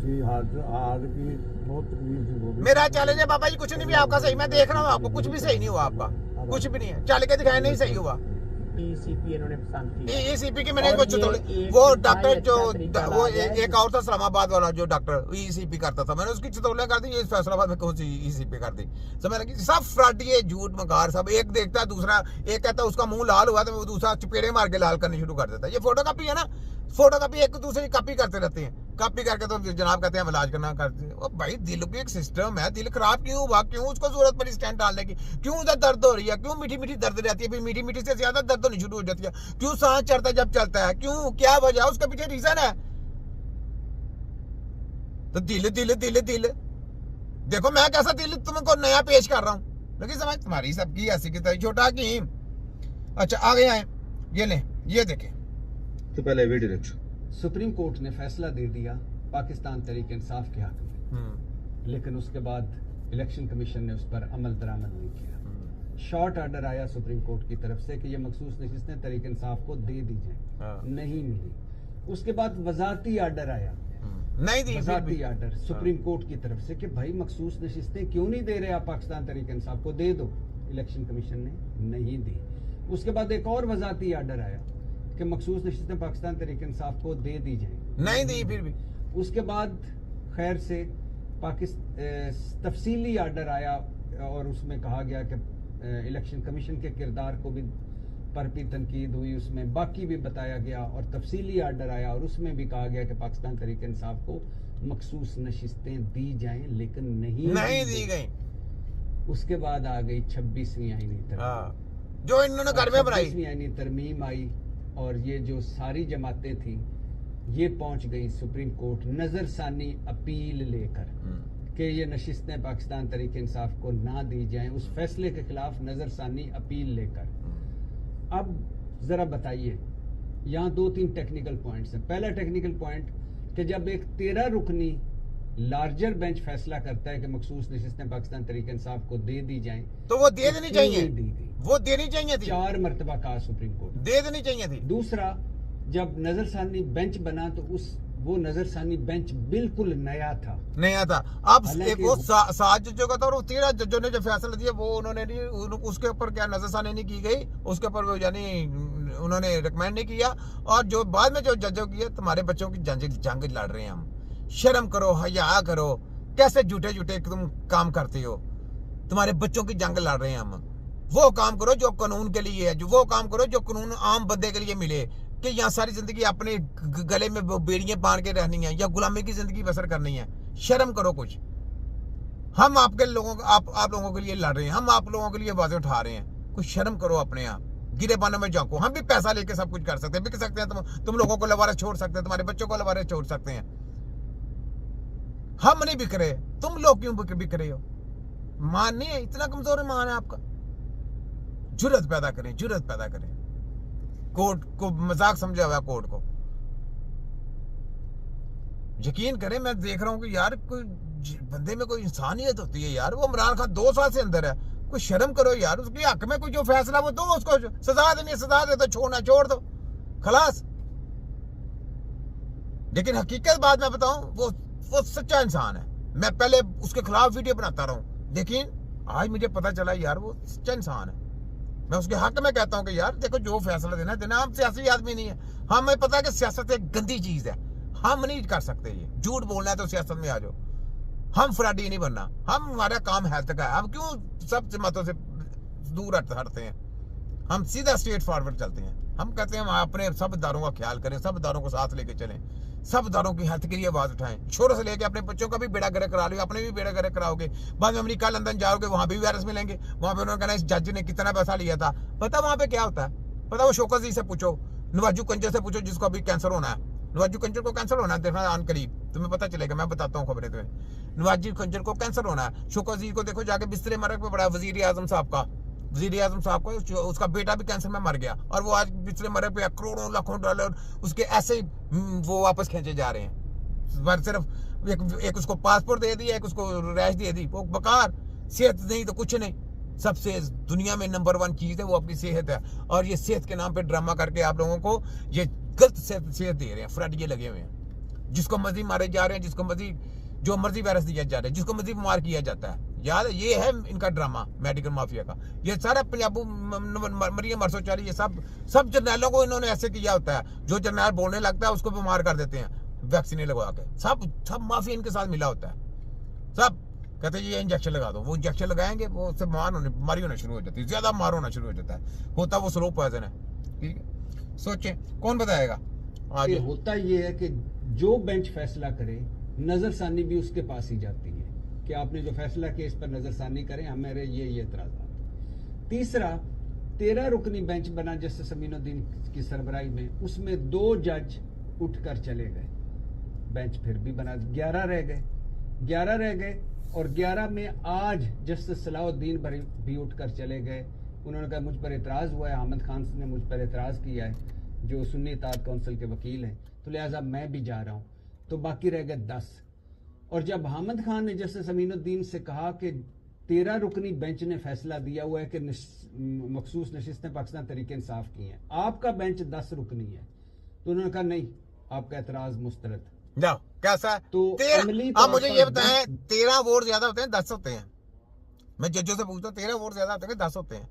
की हार्ट की बहुत तकलीफ थी वो भी। मेरा चैलेंज है बाबा जी, कुछ नहीं भी आपका सही, मैं देख रहा हूँ आपको, कुछ भी सही नहीं हुआ आपका, कुछ भी नहीं है, चल के दिखाया नहीं सही हुआ। ईसीपी इन्होंने पसंद किया। ईसीपी की मैंने और कुछ ये थोड़ी, एक वो इतना डॉक्टर ही जो अच्छा तरीका वो इलाज है एक और था इस्लामाबाद वाला जो डॉक्टर ईसीपी करता था, मैंने उसकी चितौलियां कर दी, ये फैसलाबाद में कौन सी ईसीपी कर दी। समझ लगी, सब फ्रॉड, ये झूठ मकार, सब एक देखता है दूसरा, एक कहता है उसका मुंह लाल हुआ तो वो दूसरा चपेड़े मार के लाल करने शुरू कर देता है। ये फोटो कॉपी है ना, फोटो कॉपी एक दूसरे की कॉपी करते रहते हैं, कॉपी करके तो जनाब कहते हैं हम इलाज करना करते हैं। ओ भाई, दिल की एक सिस्टम है, दिल खराब क्यों हुआ, क्यों उसको जरूरत पड़ी स्टेंट डालने की, क्यों उधर दर्द हो रही है, क्यों मीठी मीठी दर्द रहती है, फिर मीठी मीठी से ज्यादा दर्द होनी शुरू हो जाती है, क्यों सांस चढ़ता है जब चलता है, क्यों, क्या वजह, उसके पीछे रीजन है। तो दिल दिल दिल दिल देखो, मैं कैसा दिल तुमको नया पेश कर रहा हूं, लेकिन समझ तुम्हारी सबकी ऐसी की तरह छोटा की। अच्छा आगे आए, ये ले, ये देखें तो पहले वीडियो देखो। सुप्रीम कोर्ट ने फैसला दे दिया पाकिस्तान तहरीक इंसाफ के हक में, लेकिन उसके बाद इलेक्शन कमीशन ने उस पर अमल दरामद नहीं किया। शॉर्ट ऑर्डर आया सुप्रीम कोर्ट की तरफ से कि ये मखसूस नशिस्तें तहरीक इंसाफ को दे दी जाएं, नहीं मिली। उसके बाद वजारती ऑर्डर आया, नहीं दी, वजारती ऑर्डर सुप्रीम कोर्ट की तरफ से कि भाई मखसूस नशिस्तें क्यों नहीं दे रहे आप पाकिस्तान तहरीक इंसाफ को, दे दो। इलेक्शन कमीशन ने नहीं दी। उसके बाद एक और वजारती ऑर्डर आया कि मखसूस नशिस्तें पाकिस्तान तहरीक इंसाफ को दे दी जाएं, नहीं दी फिर भी। उसके बाद खैर से तफसीली ऑर्डर आया और उसमें कहा गया कि इलेक्शन कमीशन के किरदार को भी पर भी तनकीद हुई, उसमें बाकी भी बताया गया, और तफसीली ऑर्डर आया और उसमें भी कहा गया कि पाकिस्तान तहरीक इंसाफ को मखसूस नशिस्तें दी जाएं, लेकिन नहीं दी गई। उसके बाद आ गई 26वीं आईनी तरमीम, जो इन्होंने घर में बनाई, 26वीं आईनी तरमीम आई, और ये जो सारी जमातें थी ये पहुंच गई सुप्रीम कोर्ट नजरसानी अपील लेकर कि ये नशिस्तें पाकिस्तान तहरीक इंसाफ को ना दी जाएं, उस फैसले के खिलाफ नजरसानी अपील लेकर। अब जरा बताइए, यहाँ 2-3 टेक्निकल पॉइंट्स हैं। पहला टेक्निकल पॉइंट कि जब एक 13 रुकनी लार्जर बेंच फैसला करता है कि मखसूस नशिस्तें पाकिस्तान तहरीक इंसाफ को दे दी जाएं, तो वो दे देनी चाहिए, दी गई। वो देनी चाहिए थी, 4 मरतबा कहा सुप्रीम कोर्ट, दे देनी चाहिए थी। दूसरा, जब नजरसानी बेंच बना तो वो नजरसानी बेंच बिल्कुल नया था, अब एक वो 7 जजों का था और 13 जजों ने जो फैसला दिया वो उन्होंने नहीं, उसके ऊपर क्या नजरसानी नहीं की गई, उसके ऊपर वो यानी उन्होंने रिकमेंड नहीं किया। और जो बाद में जो जजों की, तुम्हारे बच्चों की जंग लड़ रहे हैं हम, शर्म करो, हया करो, कैसे झूठे झूठे तुम काम करते हो, तुम्हारे बच्चों की जंग लड़ रहे हैं हम। वो काम करो जो कानून के लिए है, जो वो काम करो जो कानून आम बंदे के लिए मिले, कि यहाँ सारी जिंदगी अपने गले में बेड़ियां बांध के रहनी है या गुलामी की जिंदगी बसर करनी है। शर्म करो कुछ। हम आपके लोगों आप लोगों के लिए लड़ रहे हैं, हम आप लोगों के लिए आवाजें उठा रहे हैं, कुछ शर्म करो अपने आप। गिरे बानों में झांको, हम भी पैसा लेके सब कुछ कर सकते हैं, बिक सकते हैं, तुम लोगों को लवारा छोड़ सकते हैं, तुम्हारे बच्चों को लवारा छोड़ सकते हैं। हम नहीं बिक रहे, तुम लोग क्यों बिक रहे हो? मान नहीं है, इतना कमजोर मान है आपका। जुर्रत पैदा करें, जुर्रत पैदा करें। कोर्ट को मजाक समझा हुआ, कोर्ट को यकीन करें, मैं देख रहा हूं कि यार कोई बंदे में कोई इंसानियत होती है यार। वो इमरान खान 2 साल से अंदर है, कोई शर्म करो यार। उसके हक में कोई जो फैसला वो दो, उसको सजा देनी है, सजा दे तो छोड़ना छोड़ दो, खलास। लेकिन हकीकत बात मैं बताऊं, वो सच्चा इंसान है। मैं पहले उसके खिलाफ वीडियो बनाता रहा हूं, लेकिन आज मुझे पता चला यार वो सच्चा इंसान है। मैं उसके हक में कहता हूं कि यार देखो, जो फैसला देना, हम सियासी आदमी नहीं है, हमें पता है कि सियासत एक गंदी चीज है, हम नहीं कर सकते। ये झूठ बोलना है तो सियासत में आ जाओ, हम फ्रॉडी नहीं बनना। हमारा काम हेल्थ का है, हम क्यों सब जमातों से दूर हटते हैं, हम सीधा स्ट्रेट फॉरवर्ड चलते हैं। हम कहते हैं हम अपने सब दारों का ख्याल करें, सब दारों को साथ लेके चलें, सब दारों की हेल्थ के लिए आवाज उठाएं। छोरों से लेके अपने बच्चों का भी बेड़ा गर्क करा लो, अपने भी बेड़ा गर्क कराओगे। बाद में अमेरिका लंदन जाओगे, वहां भी वायरस मिलेंगे, वहां पे उन्होंने कहना इस जज ने कितना पैसा लिया था। पता वहां पे क्या होता है? पता वो शौकत जी से पूछो, नवाजू कंजर से पूछो, जिसको अभी कैंसर होना है। नवाजू कंजर को कैंसर होना है, देखना आन करीब तुम्हें पता चलेगा, मैं बताता हूँ खबरें तुम्हें। नवाजू कंजर को कैंसर होना है, शौकत जी को देखो जाके बिस्तरे मरक पे पड़ा। वजीर आजम साहब को उसका बेटा भी कैंसर में मर गया, और वो आज बिस्तरे मरक पे करोड़ों लाखों डॉलर उसके ऐसे वो वापस खींचे जा रहे हैं। सिर्फ एक उसको पासपोर्ट दे दिया, एक उसको रैश दे दी। वो बकार, सेहत नहीं तो कुछ नहीं। सबसे दुनिया में नंबर 1 चीज है वो अपनी सेहत है, और ये सेहत के नाम पे ड्रामा करके आप लोगों को ये गलत सेहत दे रहे हैं, फ्रॉड ये लगे हुए हैं। जिसको मर्जी मारे जा रहे हैं, जिसको मर्जी जो मर्जी वायरस दिया जा रहा है, जिसको मर्जी बीमार किया जाता है। याद है, ये है इनका ड्रामा मेडिकल माफिया का। ये सारा पंजाबू मरियम मरसोचारी, ये सब जर्नैलों को इन्होंने ऐसे किया होता है। जो जर्नैल बोलने लगता है उसको बीमार कर देते हैं वैक्सीन लगवा के। सब माफिया इनके साथ मिला होता है। सब कहते हैं ये इंजेक्शन लगा दो, वो इंजेक्शन लगाएंगे, वो उससे बीमारी होना शुरू हो जाती है, ज्यादा मार होना शुरू हो जाता है। होता वो स्लो पॉइजन है। ठीक है, सोचें कौन बताएगा आज। होता ये है कि जो बेंच फैसला करे, नजरसानी भी उसके पास ही जाती है कि आपने जो फैसला किया इस पर नजरसानी करें, हमारे ये एतराज़ात। तीसरा, 13 रुकनी बेंच बना जस्टिस अमीनुद्दीन की सरबराही में, उसमें 2 जज उठकर चले गए। बेंच फिर भी बना 11 रह गए और 11 में आज जस्टिस सलाउद्दीन भी उठकर चले गए। उन्होंने कहा मुझ पर एतराज़ हुआ है, अहमद खान ने मुझ पर एतराज़ किया है जो सुन्नी इत्तेहाद काउंसिल के वकील हैं, तो लिहाजा मैं भी जा रहा हूँ। तो बाकी रह गए 10। और जब अहमद खान ने जस्टिस अमीनुद्दीन से कहा कि 13 रुकनी बेंच ने फैसला दिया हुआ है कि मखसूस नशिस्तें पाकिस्तान तरीके इंसाफ की हैं, आपका बेंच 10 रुकनी है, तो उन्होंने कहा नहीं, आपका एतराज़ मुस्तरद। जाओ, कैसा है? तो आप मुझे ये बताएं, 13 वोट ज्यादा होते हैं 10 होते हैं? मैं जजों से पूछता हूँ, 13 वोट ज्यादा होते हैं 10 होते हैं?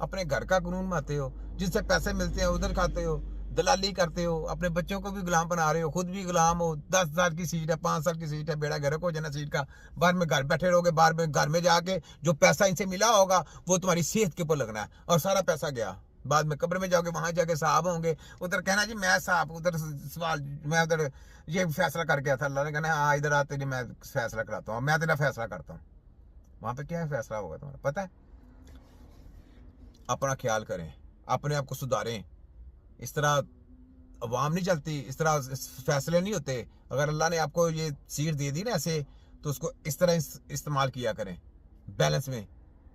अपने घर का कानून मानते हो, जिससे पैसे मिलते हैं उधर खाते हो, दलाली करते हो, अपने बच्चों को भी गुलाम बना रहे हो, खुद भी गुलाम हो। 10 साल की सीट है, 5 साल की सीट है, बेड़ा गर्क हो जाना सीट का। बाहर में घर बैठे रहोगे, बाहर में घर में जाके जो पैसा इनसे मिला होगा वो तुम्हारी सेहत के ऊपर लगना है, और सारा पैसा गया। बाद में कब्र में जाओगे, वहां जाके साहब होंगे, उधर कहना जी मैं साहब, उधर सवाल मैं उधर ये फैसला कर गया था, अल्लाह ने कहना हाँ इधर आते जी मैं फैसला कराता हूँ, मैं तेरा फैसला करता हूँ। वहां पे क्या फैसला होगा तुम्हारा पता है? अपना ख्याल करें, अपने आप को सुधारें। इस तरह अवाम नहीं चलती, इस तरह फैसले नहीं होते। अगर अल्लाह ने आपको ये सीट दे दी ना ऐसे, तो उसको इस तरह इस्तेमाल किया करें, बैलेंस में।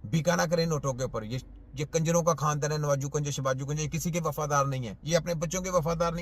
बिका ना करें नोटों के ऊपर। ये कंजरों का खानदान है, नवाजू कंज, शबाजू कंज, किसी के वफादार नहीं है। ये अपने बच्चों के वफादार नहीं है।